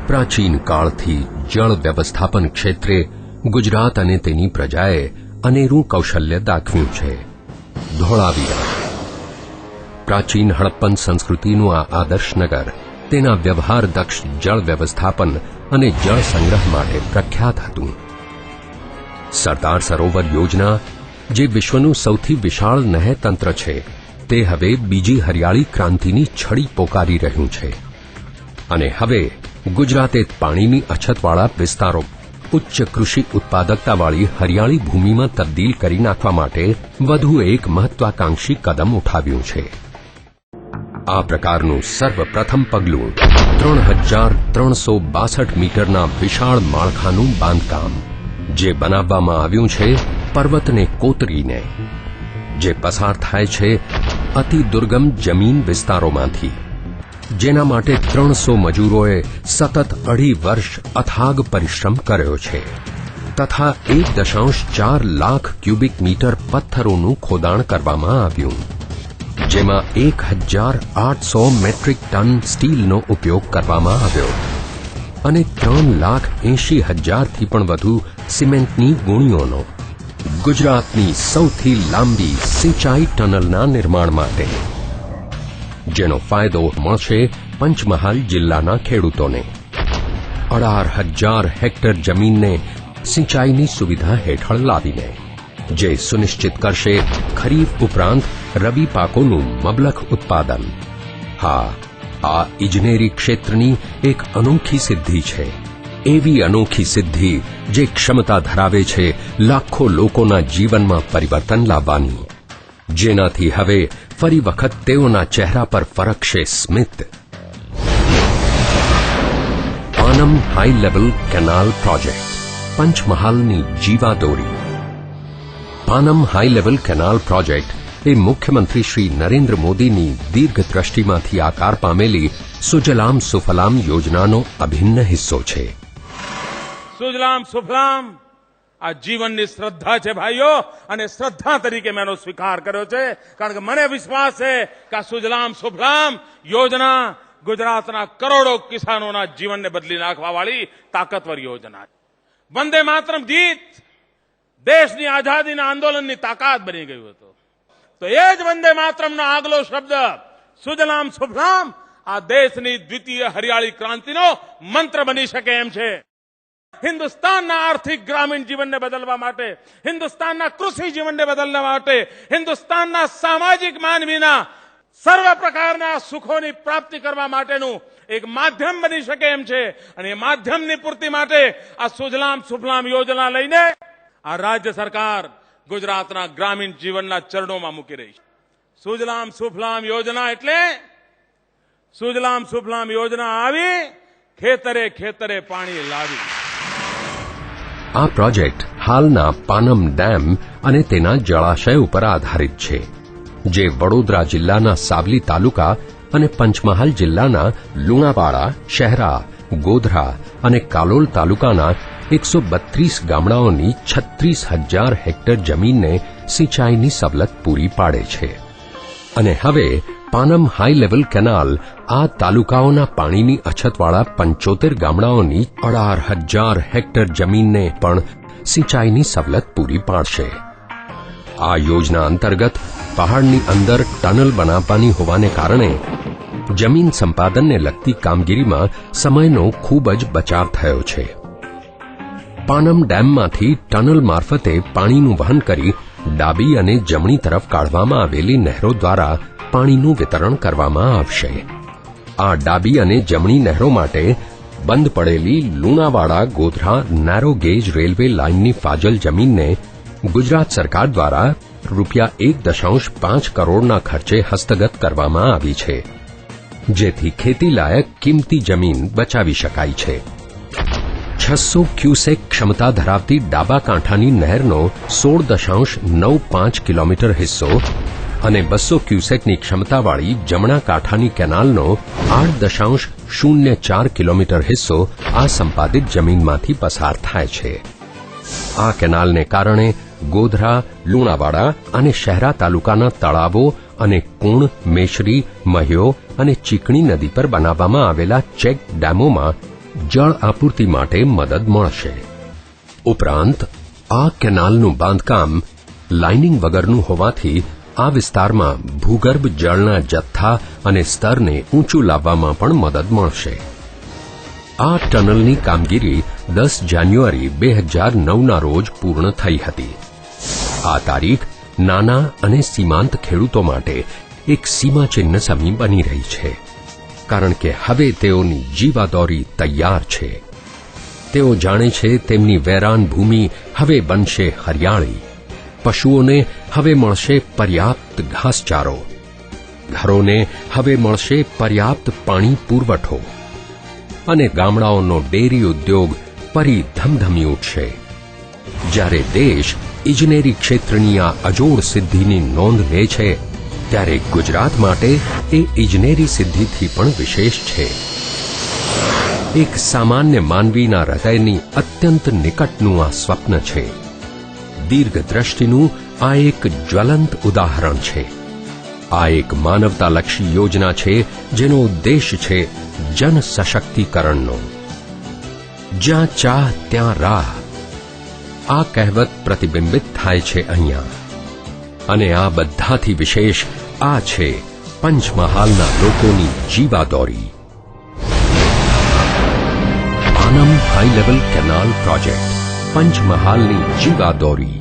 પ્રાચીન કાળથી જળ વ્યવસ્થાપન ક્ષેત્રે ગુજરાત અને તેની પ્રજાએ અનેરું કૌશલ્ય દાખવ્યું છે. ધોળાવીરા પ્રાચીન હડપ્પન સંસ્કૃતિનું આ આદર્શ નગર તેના વ્યવહારદક્ષ જળ વ્યવસ્થાપન અને જળ સંગ્રહ માટે પ્રખ્યાત હતું. સરદાર સરોવર યોજના, જે વિશ્વનું સૌથી વિશાળ નહેર તંત્ર છે, તે હવે બીજી હરિયાળી ક્રાંતિની છડી પોકારી રહ્યું છે. અને હવે ગુજરાતે પાણીની અછતવાળા વિસ્તારો ઉચ્ચ કૃષિ ઉત્પાદકતાવાળી હરિયાળી ભૂમિમાં તબદીલ કરી નાખવા માટે વધુ એક મહત્વાકાંક્ષી કદમ ઉઠાવ્યું છે. આ પ્રકારનું સર્વપ્રથમ પગલું 3,362 મીટરના વિશાળ માળખાનું બાંધકામ, જે બનાવવામાં આવ્યું છે પર્વતને કોતરીને, જે પસાર થાય છે અતિ દુર્ગમ જમીન વિસ્તારોમાંથી, જેના માટે 300 મજૂરોએ સતત 2.5 વર્ષ અથાગ પરિશ્રમ કર્યો છે, તથા 1.4 લાખ ક્યુબિક મીટર પથ્થરોનું ખોદાણ કરવામાં આવ્યું, જેમાં 1,800 મેટ્રિક ટન સ્ટીલનો ઉપયોગ કરવામાં આવ્યો અને 3,80,000 થી પણ વધુ સિમેન્ટની ગુણીઓનો. ગુજરાતની સૌથી લાંબી સિંચાઈ ટનલના નિર્માણ માટે, જેનો ફાયદો મળશે પંચમહાલ જિલ્લાના ખેડૂતોને. 18,000 હેક્ટર જમીનને સિંચાઈની સુવિધા હેઠળ લાવીને, જે સુનિશ્ચિત કરશે ખરીફ ઉપરાંત રવિ પાકોનું મબલખ ઉત્પાદન. હા, આ ઇજનેરી ક્ષેત્રની એક અનોખી સિદ્ધિ છે. એવી અનોખી સિદ્ધિ જે ક્ષમતા ધરાવે છે લાખો લોકોના જીવનમાં પરિવર્તન લાવવાની, જેનાથી હવે ફરી વખત તેઓના ચહેરા પર ફરકશે સ્મિત. Panam high level canal project, પંચમહાલની જીવાદોરી. Panam high level canal project એ મુખ્યમંત્રી શ્રી નરેન્દ્ર મોદીની દીર્ઘદ્રષ્ટિમાંથી આકાર પામેલી સુજલામ સુફલામ યોજનાનો અભિન્ન હિસ્સો છે. સુજલામ સુફલામ આ જીવનની શ્રદ્ધા છે ભાઈઓ, અને શ્રદ્ધા તરીકે મેં એનો સ્વીકાર કર્યો છે, કારણ કે મને વિશ્વાસ છે કે આ સુજલામ સુફલામ યોજના ગુજરાતના કરોડો કિસાનોના જીવનને બદલી નાખવાવાળી તાકાતવર યોજના છે. વંદે માતરમ ગીત દેશની આઝાદીના આંદોલનની તાકાત બની ગયું હતું, તો એ જ વંદે માતરમનો આગલો શબ્દ સુજલામ સુફલામ આ દેશની દ્વિતીય હરિયાળી ક્રાંતિનો મંત્ર બની શકે એમ છે. હિન્દુસ્તાનના આર્થિક ગ્રામીણ જીવનને બદલવા માટે, હિન્દુસ્તાનના કૃષિ જીવનને બદલવા માટે, હિન્દુસ્તાનના સામાજિક માનવીના સર્વ પ્રકારના સુખોની પ્રાપ્તિ કરવા માટેનું એક માધ્યમ બની શકે એમ છે. અને એ માધ્યમની પૂર્તિ માટે આ સુજલામ સુફલામ યોજના લઈને આ રાજ્ય સરકાર ગુજરાતના ગ્રામીણ જીવનના ચરણોમાં મૂકી રહી છે. સુજલામ સુફલામ યોજના એટલે સુજલામ સુફલામ યોજના આવી, ખેતરે ખેતરે પાણી લાવી. આ પ્રોજેક્ટ હાલના પાનમ ડેમ અને તેના જળાશય ઉપર આધારિત છે, જે વડોદરા જિલ્લાના સાવલી તાલુકા અને પંચમહાલ જિલ્લાના લુણાવાડા, શહેરા, ગોધરા અને કાલોલ તાલુકાના 132 ગામડાઓની 36,000 હેક્ટર જમીનને સિંચાઈની સવલત પૂરી પાડે છે. અને હવે પાનમ હાઈ લેવલ કેનાલ આ તાલુકાઓના પાણીની અછતવાળા 75 ગામડાઓની 18,000 હેક્ટર જમીનને પણ સિંચાઈની સવલત પૂરી પાડશે. આ યોજના અંતર્ગત પહાડની અંદર ટનલ બનાવવાની હોવાને કારણે જમીન સંપાદનને લગતી કામગીરીમાં સમયનો ખૂબ જ બચાવ થયો છે. પાનમ ડેમમાંથી ટનલ મારફતે પાણીનું વહન કરી ડાબી અને જમણી તરફ કાઢવામાં આવેલી નહેરો દ્વારા પાણીનું વિતરણ કરવામાં આવશે. આ ડાબી અને જમણી નહેરો માટે બંધ પડેલી Lunawada Godhra narrow gauge railway લાઇનની ફાજલ જમીનને ગુજરાત સરકાર દ્વારા ₹1.5 કરોડના ખર્ચે હસ્તગત કરવામાં આવી છે, જેથી ખેતીલાયક કિંમતી જમીન બચાવી શકાય છે. 600 ક્યુસેક ક્ષમતા ધરાવતી ડાબા કાંઠાની નહેરનો 16.95 કિલોમીટર હિસ્સો અને 200 ક્યુસેકની ક્ષમતાવાળી જમણા કાંઠાની કેનાલનો 8.04 કિલોમીટર હિસ્સો આ સંપાદિત જમીનમાંથી પસાર થાય છે. આ કેનાલને કારણે ગોધરા, લુણાવાડા અને શહેરા તાલુકાના તળાવો અને કુણ, મેશરી, મહ્યો અને ચીકણી નદી પર બનાવવામાં આવેલા ચેક ડેમોમાં જળ આપૂર્તિ માટે મદદ મળશે. ઉપરાંત આ કેનાલનું બાંધકામ લાઇનિંગ વગરનું હોવાથી આ વિસ્તારમાં ભૂગર્ભ જળના જથ્થા અને સ્તરને ઊંચું લાવવામાં પણ મદદ મળશે. આ ટનલની કામગીરી 10 જાન્યુઆરી 2009ના રોજ પૂર્ણ થઈ હતી. આ તારીખ નાના અને સીમાંત ખેડૂતો માટે એક સીમાચિહ્ન સમી બની રહી છે, કારણ કે હવે તેઓની જીવાદોરી તૈયાર છે. તેઓ જાણે છે તેમની વેરાન ભૂમિ હવે બનશે હરિયાળી, પશુઓને હવે મળશે પર્યાપ્ત ઘાસચારો, ઘરોને હવે મળશે પર્યાપ્ત પાણી પુરવઠો અને ગામડાઓનો ડેરી ઉદ્યોગ ફરી ધમધમી ઉઠશે. જ્યારે દેશ ઇજનેરી ક્ષેત્રની આ અજોડ સિદ્ધિની નોંધ લે છે, ત્યારે ગુજરાત માટે એ ઇજનેરી સિદ્ધિથી પણ વિશેષ છે. એક સામાન્ય માનવીના હૃદયની અત્યંત નિકટનું આ સ્વપ્ન છે. દીર્ઘદ્રષ્ટિનું આ એક જ્વલંત ઉદાહરણ છે. આ એક માનવતાલક્ષી યોજના છે જેનો ઉદ્દેશ છે જન સશક્તિકરણનો. જ્યાં ચાહ ત્યાં રાહ, આ કહેવત પ્રતિબિંબિત થાય છે અહીંયા. અને આ બધાથી વિશેષ આ છે પંચમહાલના લોકોની જીવાદોરી. Panam high level canal project, પંચમહાલની જીવાદોરી.